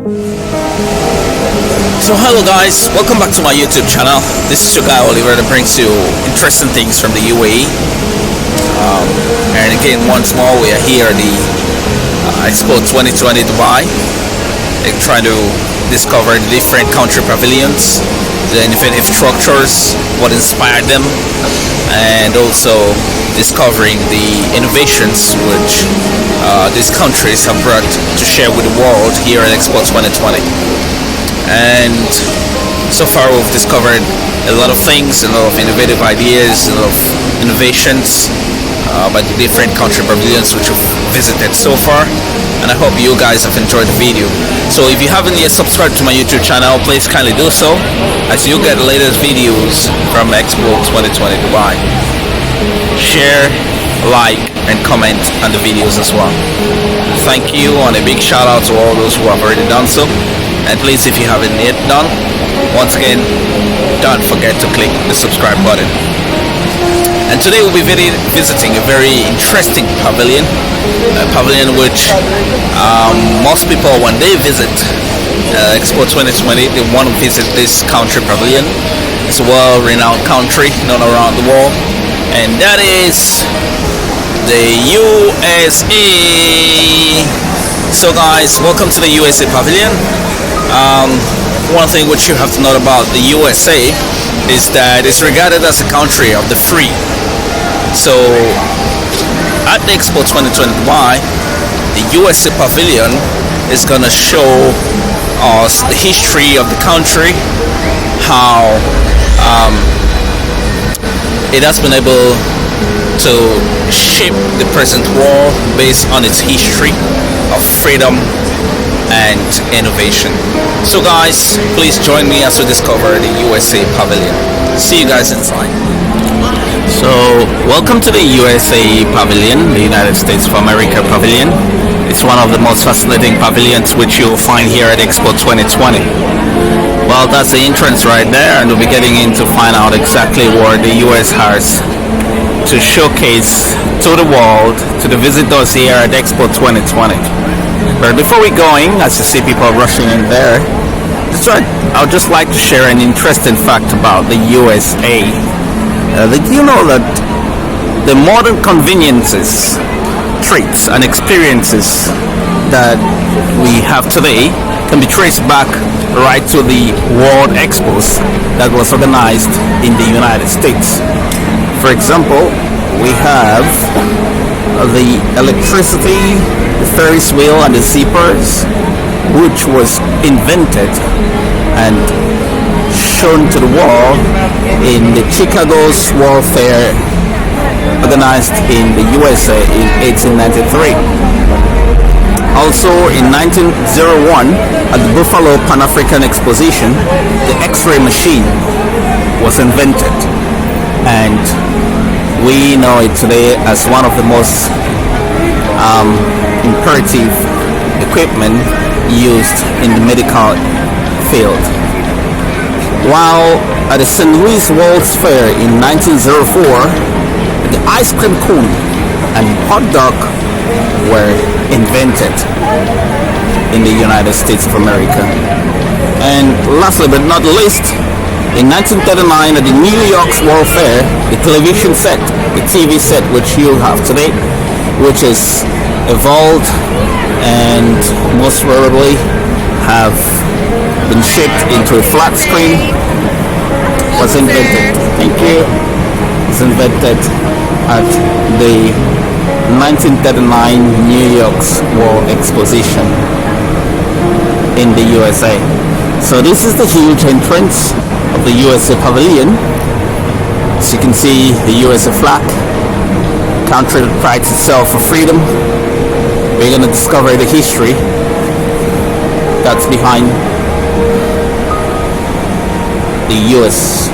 So hello guys, welcome back to my YouTube channel. This is your guy Oliver that brings you interesting things from the UAE. And again, once more, we are here at the EXPO 2020 Dubai, trying to discover the different country pavilions, the innovative structures, what inspired them, and also discovering the innovations which these countries have brought to share with the world here at EXPO 2020. And so far we've discovered a lot of things, a lot of innovative ideas, a lot of innovations by the different country pavilions which we've visited so far, and I hope you guys have enjoyed the video. So if you haven't yet subscribed to my YouTube channel, please kindly do so, as you get the latest videos from EXPO 2020 Dubai. Share, like, and comment on the videos as well. Thank you, and a big shout out to all those who have already done so. And please, if you haven't yet done, once again, don't forget to click the subscribe button. And today we'll be visiting a very interesting pavilion, a pavilion which most people, when they visit EXPO 2020, they want to visit this country pavilion. It's a well-renowned country known around the world, and that is the USA. So guys, welcome to the USA pavilion. One thing which you have to know about the USA is that it's regarded as a country of the free. So at the EXPO 2020 Dubai, the USA pavilion is going to show us the history of the country, how it has been able to shape the present world based on its history of freedom and innovation. So guys, please join me as we discover the USA pavilion. See you guys inside. So welcome to the USA pavilion, the United States of America pavilion. It's one of the most fascinating pavilions which you'll find here at EXPO 2020. Well, that's the entrance right there, and we'll be getting in to find out exactly what the US has to showcase to the world, to the visitors here at EXPO 2020. But before we going, as you see people rushing in there, I would just like to share an interesting fact about the USA. Did you know that the modern conveniences, traits, and experiences that we have today can be traced back right to the World Expos that was organized in the United States. For example, we have the electricity, the Ferris wheel, and the zippers, which was invented and shown to the world in the Chicago's World Fair organized in the USA in 1893. Also in 1901 at the Buffalo Pan-African Exposition, the X-ray machine was invented, and we know it today as one of the most imperative equipment used in the medical field. While at the St. Louis World's Fair in 1904, the ice cream cone and hot dog were invented in the United States of America. And lastly but not least, in 1939 at the New York's World Fair, the television set, the TV set which you have today, which is evolved and most probably have been shaped into a flat screen, was invented. Thank you. Was invented at the 1939 New York's World Exposition in the USA. So this is the huge entrance of the USA pavilion. As you can see, the USA flag, country that prides itself for freedom. We're going to discover the history that's behind the US.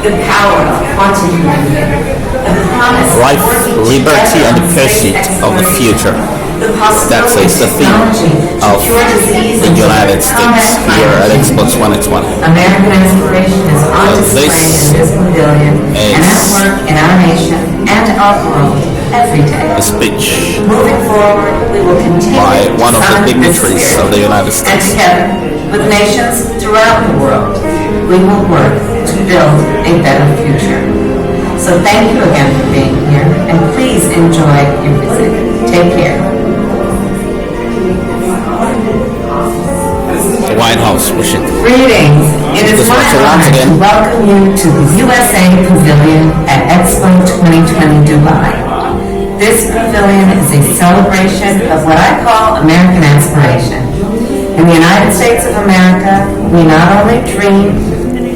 The power of quantum life, liberty, and the pursuit of the future. That is the theme of the United States here at EXPO 2020. American inspiration is on display in this pavilion, and that's one work in our nation and our world every day. A speech Moving forward, we will continue by one to of the summon this dignitaries spirit. of the United And States. together, with nations throughout the world, we will work to build a better future. So thank you again for being here, and please enjoy your visit. Take care. The White House, Washington. Greetings. It is This my one's a lot honor again. to welcome you to the USA Pavilion at EXPO 2020 Dubai. This pavilion is a celebration of what I call American aspiration. In the United States of America, we not only dream,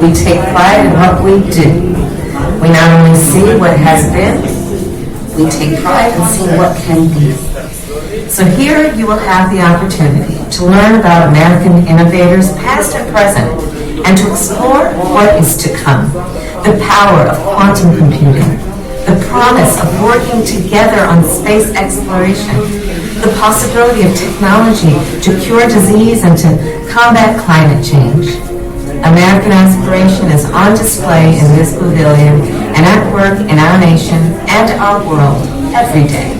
we take pride in what we do. We not only see what has been, we take pride in seeing what can be. So here you will have the opportunity to learn about American innovators past and present, and to explore what is to come. The power of quantum computing, the promise of working together on space exploration, the possibility of technology to cure disease and to combat climate change. American aspiration is on display in this pavilion and at work in our nation and our world every day.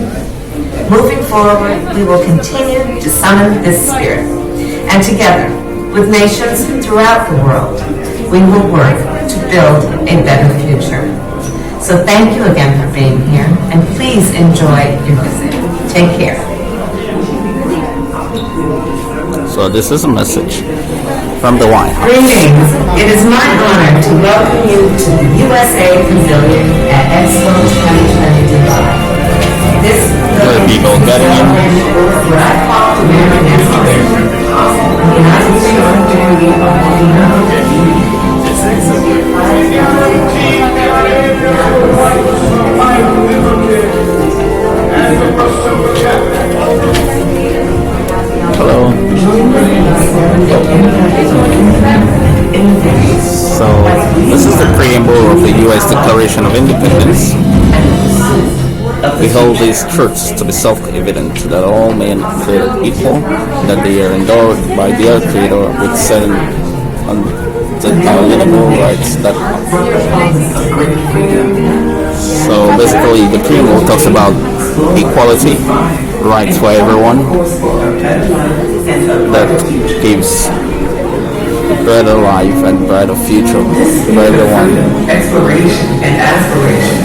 Moving forward, we will continue to summon this spirit. And together, with nations throughout the world, we will work to build a better future. So thank you again for being here, and please enjoy your visit. Take care. So this is a message from the White House. Greetings. It is my honor to welcome you to the USA Pavilion at EXPO 2020 Dubai. This There are people getting in. what I call American aspiration. I'm not Hello. So this is the preamble of the U.S. Declaration of Independence. We hold these truths to be self-evident that all men are created equal, that they are endowed by their Creator with certain unalienable rights. So basically, the preamble talks about equality, rights for everyone, that gives a better life and brighter future for everyone. Exploration and aspiration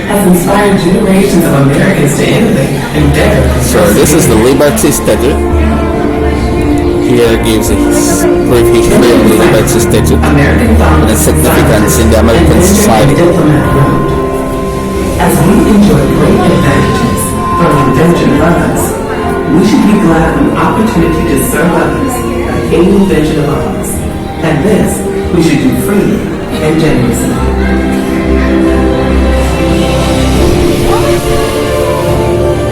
has inspired generations of Americans to innovate and better. So this is the Liberty Statute. Here gives a brief history of the Liberty Statute and its significance in the American society. As we enjoy great advantages from the invention of others, we should be glad of an opportunity to serve others by any invention of ours. And this we should do freely and generously.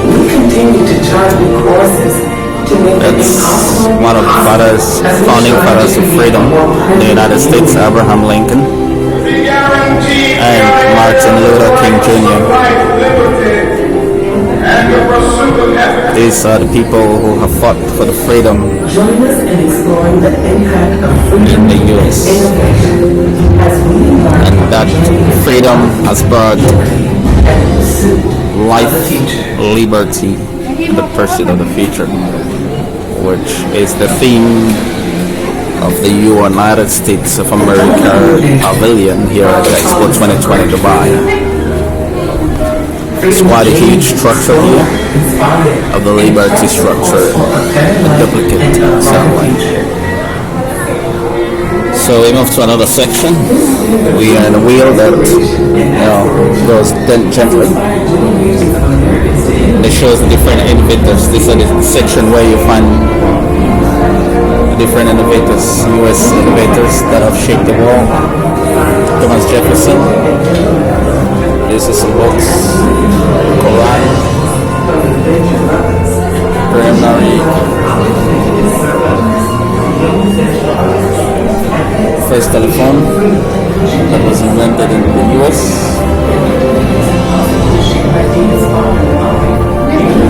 We continue to chart new courses to make the That's impossible one of the possible as we founding strive fathers to of be freedom more in the United States, Abraham Lincoln and Martin Luther King Jr. These are the people who have fought for the freedom Join us in exploring the impact of freedom in the U.S. innovation as we learn and that freedom has brought and pursuit life, of the future. liberty, and the pursuit of the future, which is the theme of the United States of America Pavilion here at the EXPO 2020 Dubai. It's quite a huge structure here of the Liberty structure, a duplicate satellite. So we move to another section. We are in a wheel that goes gently. It shows the different innovators. This is the section where you find the different innovators, U.S. innovators that have shaped the world. Thomas Jefferson. This is some books. Quran. Preliminary. First telephone that was invented in the US.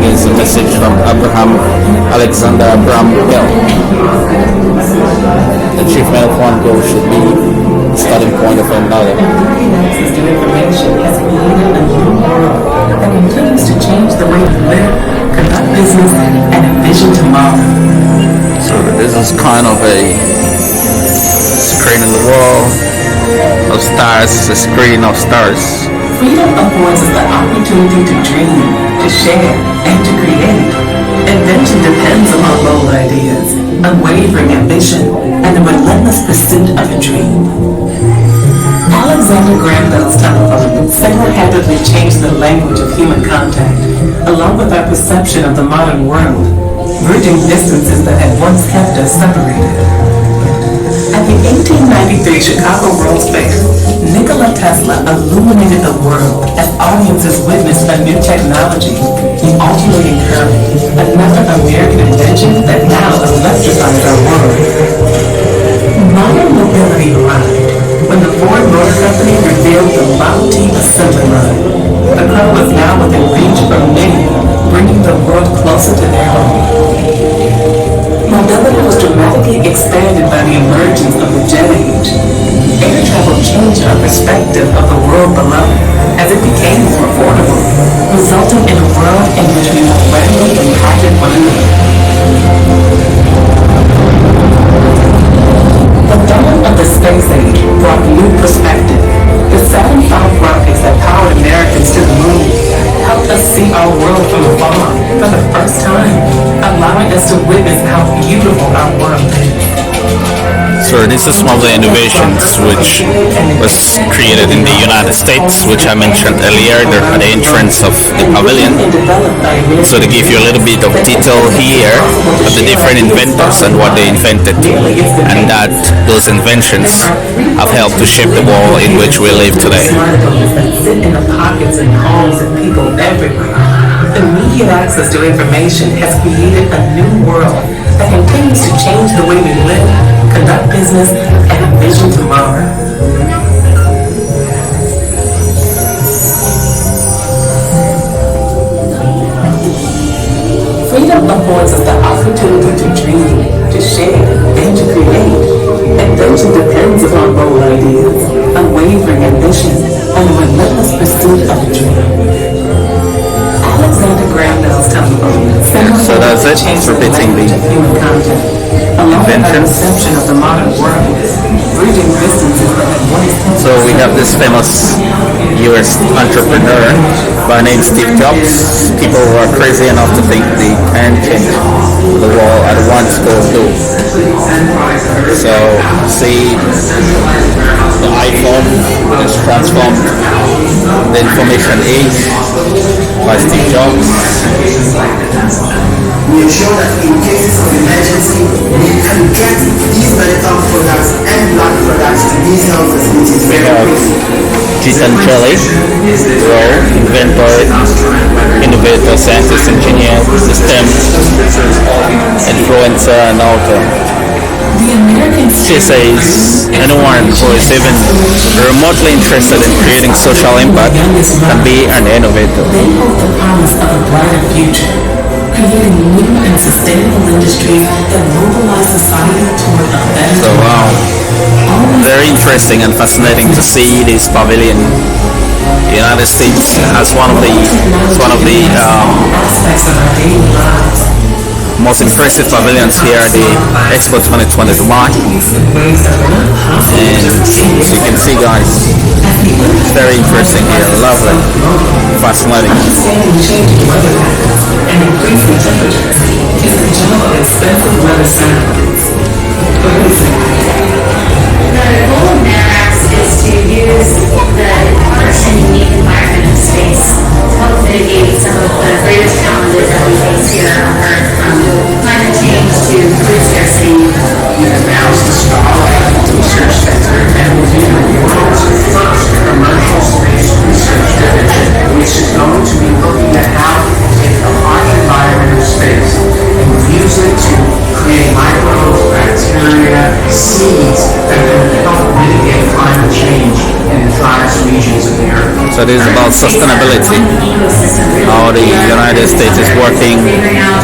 Here's a message from Abraham Alexander Abraham Bell. The achievement of one goal should be the starting point of another. System information is This is kind of a screen in the wall of stars, a screen of stars. Freedom affords us the opportunity to dream, to share, and to create. Invention depends upon bold ideas, unwavering ambition, and the relentless pursuit of a dream. Alexander Graham Bell's telephone single-handedly changed the language of human contact, along with our perception of the modern world, bridging distances that had once kept us separated. At the 1893 Chicago World's Fair, Nikola Tesla illuminated the world as audiences witnessed a new technology, the alternating current, another American invention that now electrifies our world. Modern mobility arrived when the Ford Motor Company revealed the Model T assembly line. The car was now within reach for many, bringing the world closer to their home. Mobility was dramatically expanded by the emergence of the jet age. Air travel changed our perspective of the world below as it became more affordable, resulting in a world in which we more readily impacted one another. The dawn of the space age brought new perspective. The Saturn V rockets that powered Americans to the moon helped us see our world from afar for the first time, allowing us to witness how beautiful our world is. So this is one of the innovations which was created in the United States, which I mentioned earlier. They're at the entrance of the pavilion. So they give you a little bit of detail here of the different inventors and what they invented, and that those inventions have helped to shape the world in which we live today. Sit in the pockets and homes of people everywhere. Immediate access to information has created a new world that continues to change the way we live, conduct business, and envision tomorrow. Freedom affords us the opportunity to dream, to share, and to create. Invention depends upon bold ideas, unwavering ambition, and the relentless pursuit of a dream. Alexander Graham Bell's telephone. So that's it. It's repeating the inventions. Of the modern world, bridging distances that had once. So we have this famous US entrepreneur by name Steve Jobs. People were crazy enough to think they can change the world at one go do. So see the iPhone is transformed the information age by Steve Jobs. We ensure that in cases of emergency, we can get these medical products and blood products to these health facilities very quickly. Gitancelli, inventor, innovator, scientist, engineer, system, influencer, and author. She says anyone who is even remotely interested in creating social impact can be an innovator. They hold the promise of a brighter future, creating new and sustainable industries that mobilize society toward a better So wow, very interesting and fascinating to see this pavilion. The United States has one of the aspects of our daily lives. most impressive pavilions here at the EXPO 2020 Dubai. And as you can see, guys, very interesting here, lovely, fascinating. Understanding changing weather patterns and increasing temperatures is the job of expensive weather scientists. The goal of NARAX is to use the harsh and unique environment of space to help mitigate some of the greatest challenges that we face here on Earth, from climate change to food scarcity. We announced the Starlight Research Center and will be the world's first commercial space research division, which is going to be looking at how we can take the harsh environment of space and use it to create microbes, bacteria, seeds that can help mitigate climate change in the driest regions of the Earth. So this is about sustainability, how the United States is working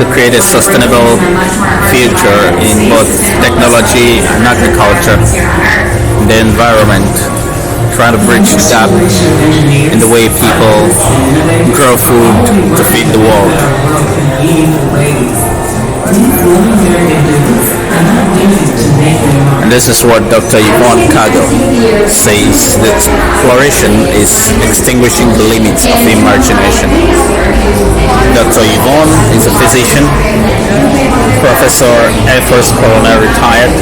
to create a sustainable future in both technology and agriculture, the environment, trying to bridge the gap in the way people grow food to feed the world. These luminary individuals And this is what Dr. Yvonne Cargo says, that exploration is extinguishing the limits of imagination. Dr. Yvonne is a physician, Professor, Air Force Colonel retired,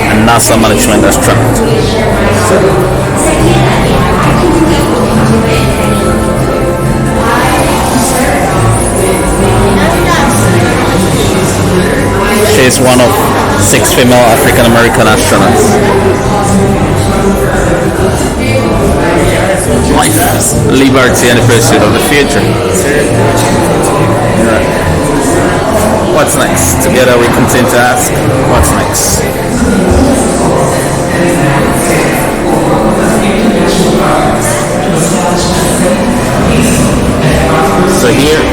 and NASA Management Astronaut. She is one of 6 female African American astronauts. Life, liberty, and the pursuit of the future. What's next? Together we continue to ask, what's next? So here,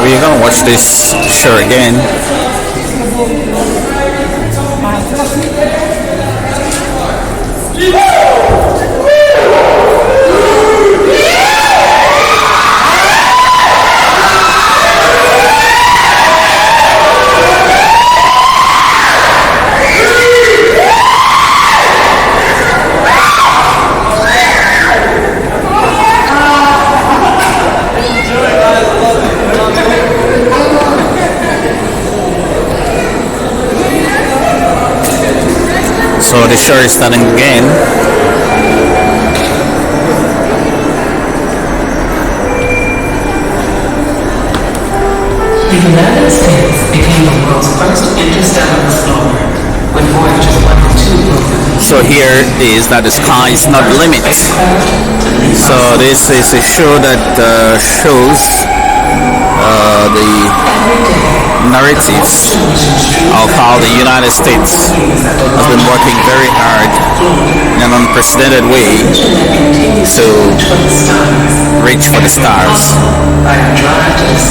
we're gonna watch this show again. So the show is starting again. The United States became the world's first interstellar explorer when Voyager 1 and 2 opened. So here is that the sky is not the limit. So this is a show that shows the narratives of how the United States has been working very hard in an unprecedented way to reach for the stars.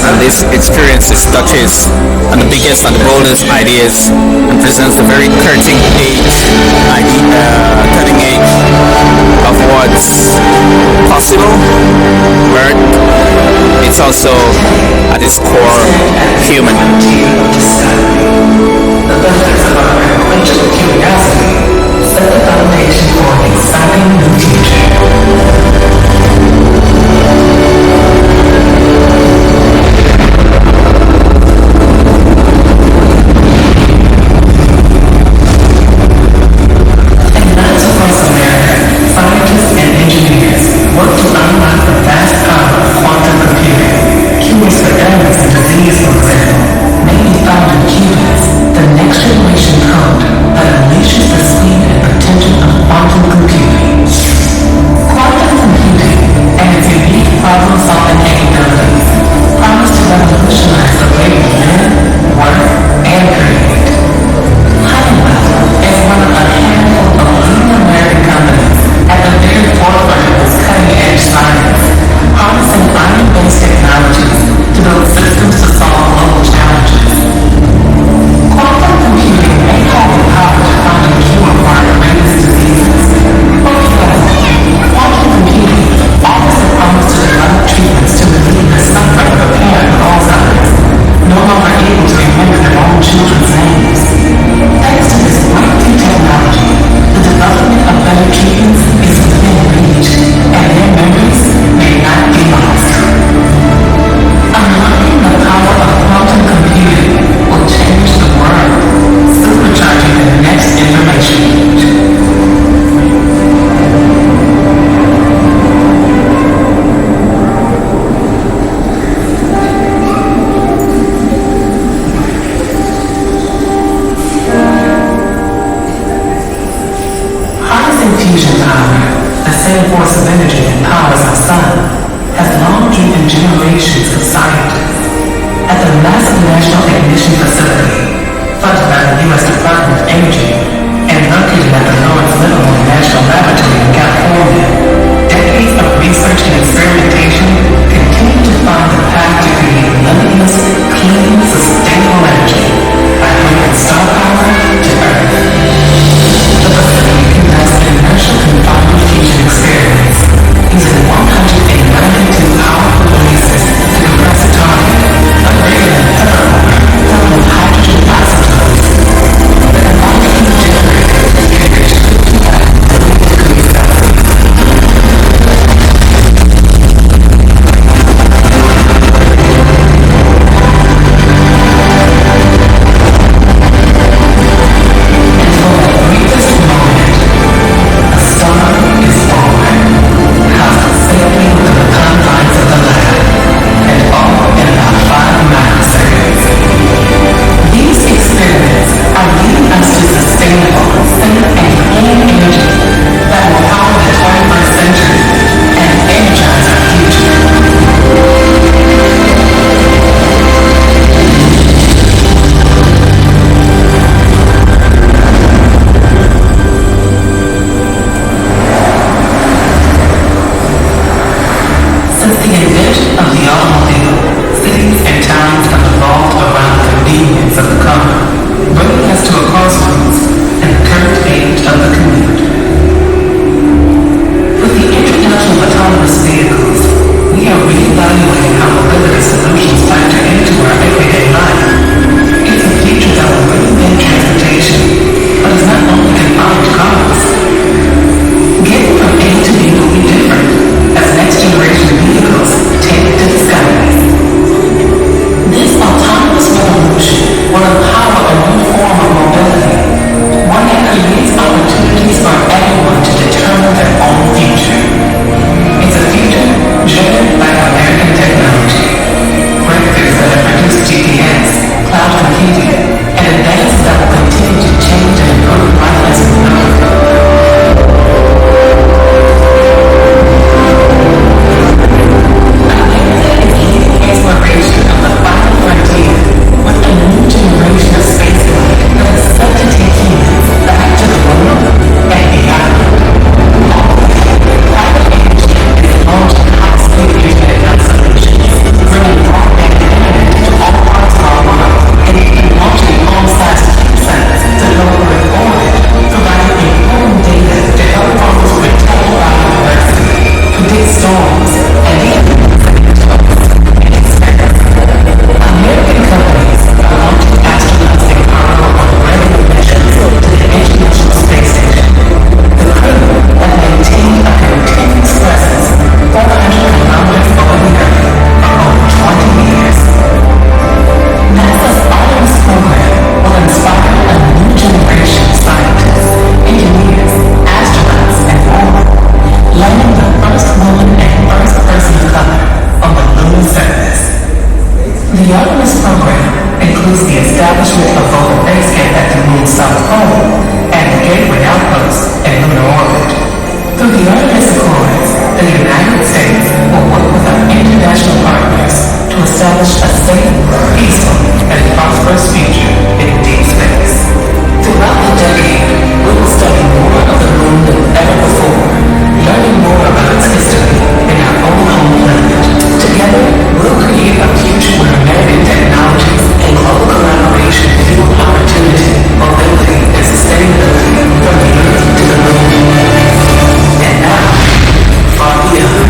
And this experience touches on the biggest and the boldest ideas and presents the very cutting edge of what's possible, but it's also at its core human. The benefits of our intellectual curiosity set the foundation for an exciting new future. establishment of Rover Base Camp at the Moon's South Pole, and the Gateway Outpost in lunar orbit. Through the Artemis Accords, the United States will work with our international partners to establish a safe, peaceful, and prosperous future in deep space. Throughout the decade, we will study more of the Moon than ever before, learning more about its history in our own home planet. Together, we'll create a future where American technologies and global collaboration fuel opportunity, mobility, and sustainability from the Earth to the Moon. And now, far beyond.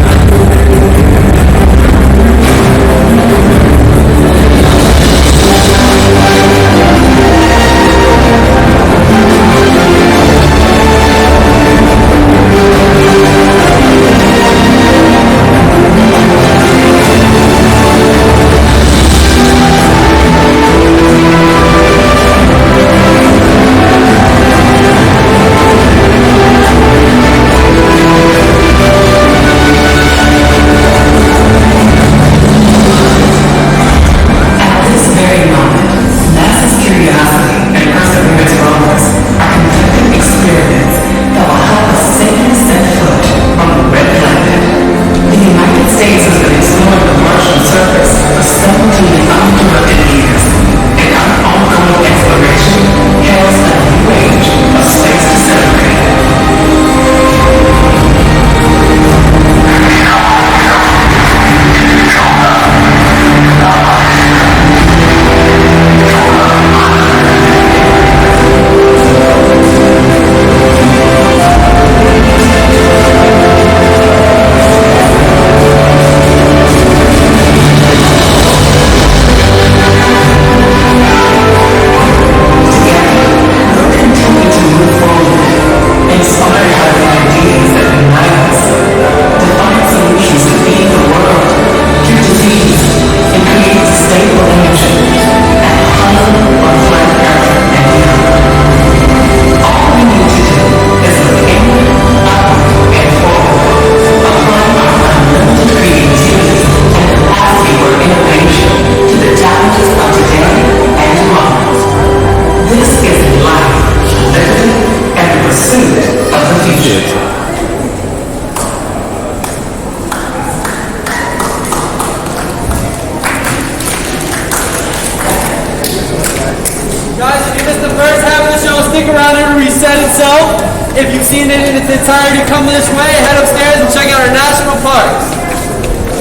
If you've seen it in its entirety, come this way, head upstairs and check out our national parks.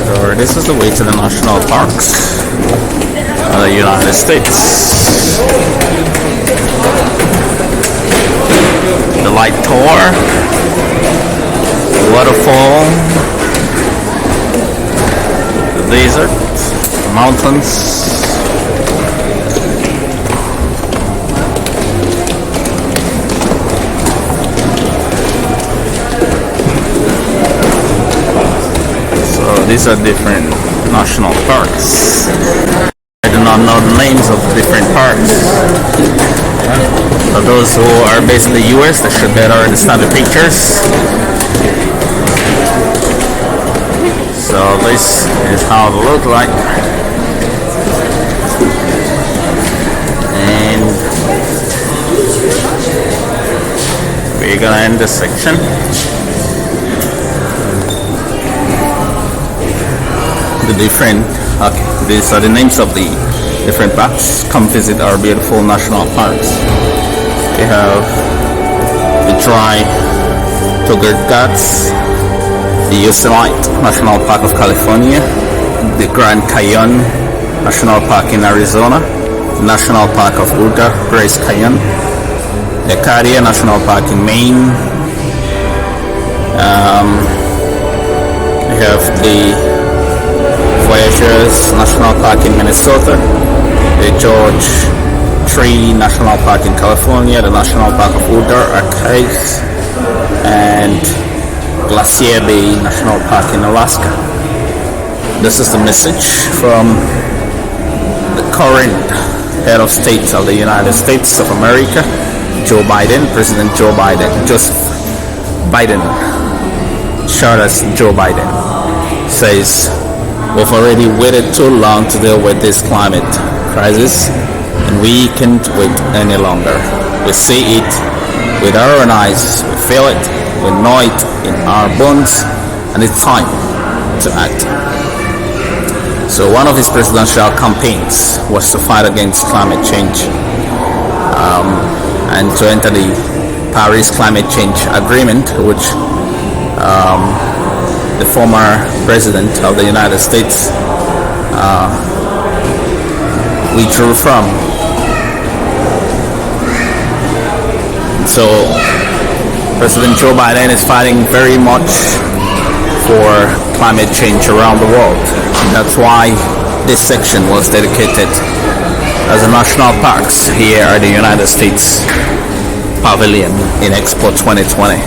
So this is the way to the national parks of the United States. The light tower, the waterfall, the desert, the mountains. These are different national parks. I do not know the names of different parks. For those who are based in the US, they should better understand the pictures. So this is how it looks like. And we're gonna end this section. These are the names of the different parks. Come visit our beautiful national parks. We have the Dry Tugger Ghats, the Yosemite National Park of California, the Grand Canyon National Park in Arizona, the National Park of Utah, Grace Canyon, the Acadia National Park in Maine. We have the Voyageurs National Park in Minnesota, the George Tree National Park in California, the National Park of Utah Archives, and Glacier Bay National Park in Alaska. This is the message from the current head of state of the United States of America, Joe Biden, President Joe Biden, Joseph Biden, short as Joe Biden, says, we've already waited too long to deal with this climate crisis, and We can't wait any longer. We see it with our own eyes, we feel it, we know it in our bones, and it's time to act. So one of his presidential campaigns was to fight against climate change and to enter the Paris Climate Change Agreement, which the former president of the United States withdrew from. So President Joe Biden is fighting very much for climate change around the world. That's why this section was dedicated as a national parks here at the United States Pavilion in EXPO 2020.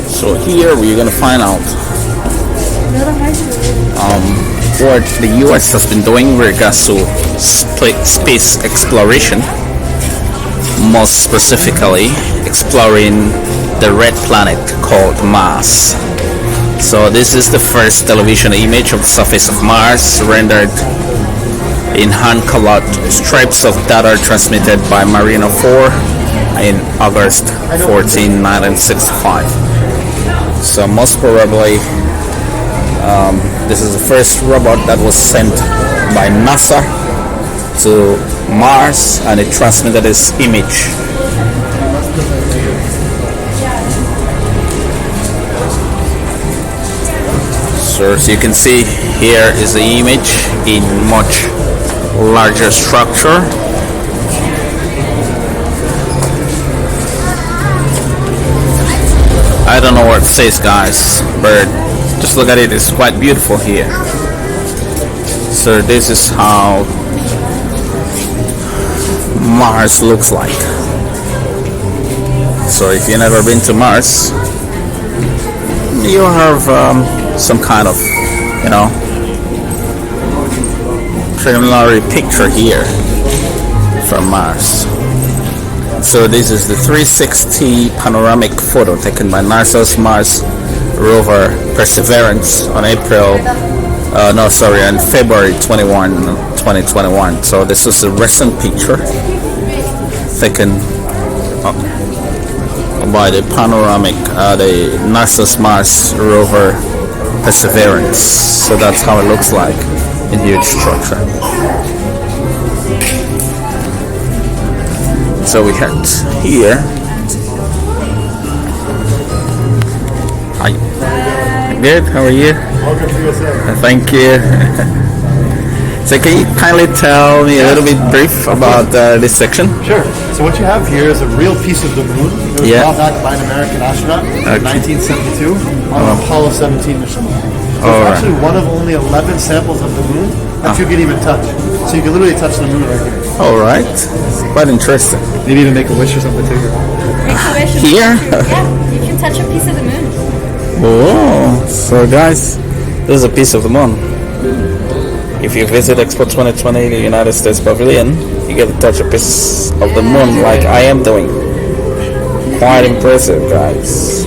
So here we're gonna find out what the US has been doing with regards to space exploration, most specifically exploring the red planet called Mars. So this is the first television image of the surface of Mars, rendered in hand-colored strips of data transmitted by Mariner 4 in August 14, 1965. So most probably this is the first robot that was sent by NASA to Mars, and it transmitted this image. So as you can see, here is the image in much larger structure. I don't know what it says, guys, but just look at it, it's quite beautiful here. So this is how Mars looks like. So if you've never been to Mars, you have some kind of, preliminary picture here from Mars. So this is the 360 panoramic photo taken by NASA's Mars Rover Perseverance on February 21, 2021. So this is a recent picture taken by the the NASA's Mars Rover Perseverance. So that's how it looks like in huge structure. So we had here. Hi. Good. How are you? Welcome to USA. Thank you. So can you kindly tell me a little bit brief about this section? Sure. So what you have here is a real piece of the moon. It was brought back by an American astronaut in 1972 on an Apollo 17 mission. So it's actually one of only 11 samples of the moon that you can even touch. So you can literally touch the moon right here. All right. Quite interesting. Maybe even make a wish or something too. Make a wish. Here? Yeah, you can touch a piece of the moon. Oh, so guys, this is a piece of the moon. If you visit EXPO 2020 in the United States Pavilion, you get to touch a piece of the moon like I am doing. Quite impressive, guys.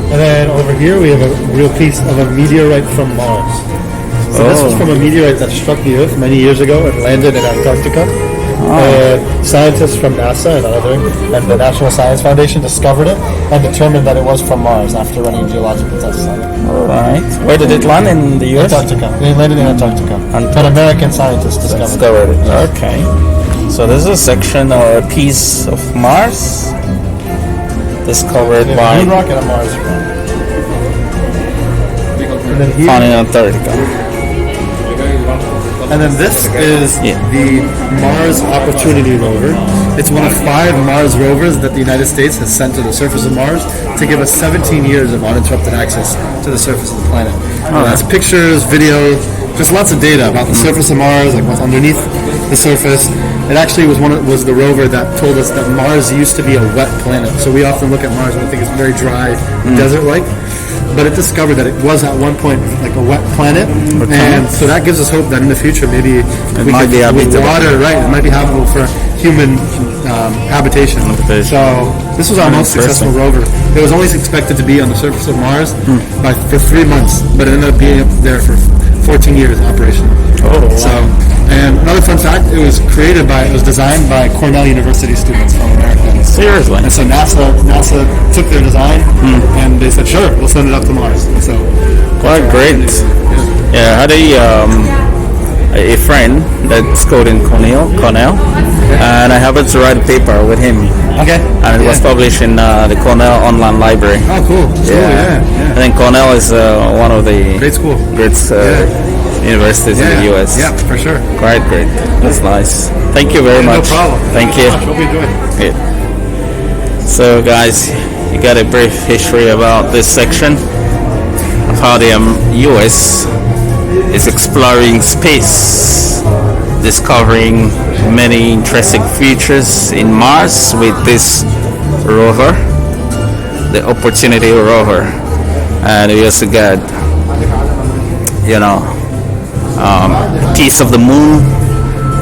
And then over here we have a real piece of a meteorite from Mars. So this was from a meteorite that struck the Earth many years ago and landed in Antarctica. Scientists from NASA and the National Science Foundation discovered it and determined that it was from Mars after running geological tests on it. Alright. Where did it land, in the US? Antarctica. It landed in Antarctica. But American scientists discovered it. Okay. So this is a section or a piece of Mars discovered by a moon rock and a Mars rock. And then here, found in Antarctica. and then this is the Mars Opportunity Rover. It's one of 5 Mars rovers that the United States has sent to the surface of Mars to give us 17 years of uninterrupted access to the surface of the planet. That's pictures, video, just lots of data about the surface of Mars, like what's underneath the surface. It actually was the rover that told us that Mars used to be a wet planet. So we often look at Mars and we think it's very dry, desert-like. But it discovered that it was at one point like a wet planet, and so that gives us hope that in the future maybe we might be with habitable. water, right? It might be habitable for human habitation. So this was our most successful rover. It was always expected to be on the surface of Mars for 3 months, but it ended up being up there for 14 years operational. So And another fun fact, it was designed by Cornell University students from America. Seriously? And so NASA took their design and they said, sure, we'll send it up to Mars. And so, Quite great. Yeah, I had a friend that's called in Cornell, and I happened to write a paper with him. Okay. And it was published in the Cornell Online Library. Oh, cool. Yeah. I think Cornell is one of the Great school. Universities in the U.S. Yeah, for sure. Quite great. That's nice. Thank you very much. No problem. Thank you. Hope you enjoy it. Yeah. So, guys, you got a brief history about this section of how the U.S. is exploring space, discovering many interesting features in Mars with this rover, the Opportunity rover, and we also got, a piece of the moon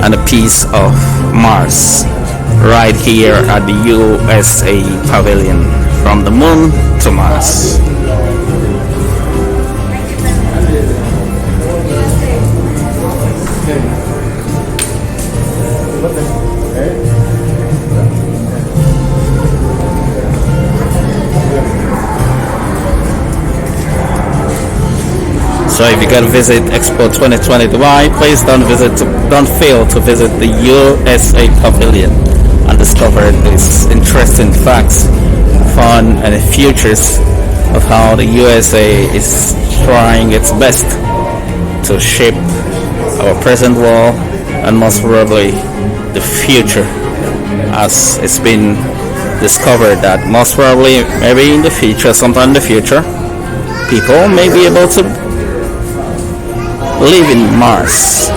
and a piece of Mars right here at the USA Pavilion, from the moon to Mars. So if you gotta visit EXPO 2020 Dubai, please don't fail to visit the USA Pavilion and discover these interesting facts, fun, and futures of how the USA is trying its best to shape our present world and most probably the future, as it's been discovered that most probably maybe in the future, sometime in the future, people may be able to live in Mars.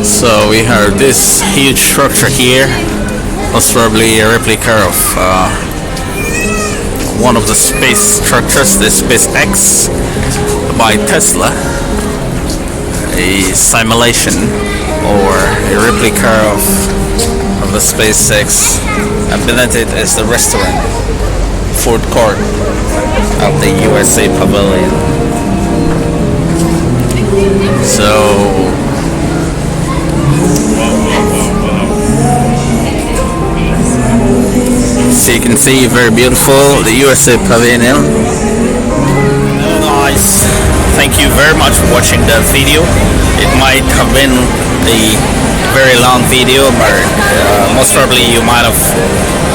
So we have this huge structure here, most probably a replica of one of the space structures, the SpaceX by Tesla. A simulation or a replica of the SpaceX, and beneath it is the restaurant, food court of the USA Pavilion. So you can see, very beautiful, the USA Pavilion. Hello guys, thank you very much for watching the video. It might have been a very long video, but most probably you might have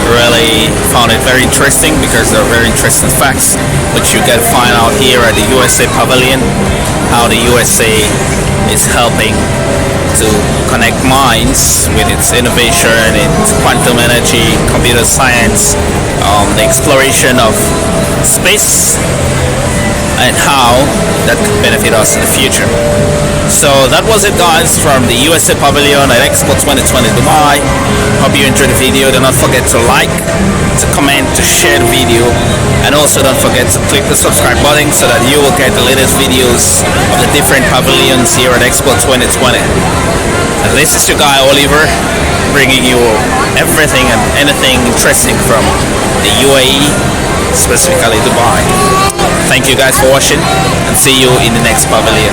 really found it very interesting, because there are very interesting facts which you can find out here at the USA Pavilion, how the USA is helping to connect minds with its innovation in quantum energy, computer science, the exploration of space, and how that could benefit us in the future. So that was it guys from the USA Pavilion at EXPO 2020 Dubai. Hope you enjoyed the video. Do not forget to like, to comment, to share the video, and also don't forget to click the subscribe button so that you will get the latest videos of the different pavilions here at EXPO 2020. And this is your guy Oliver, bringing you everything and anything interesting from the UAE, specifically Dubai. Thank you guys for watching, and see you in the next pavilion.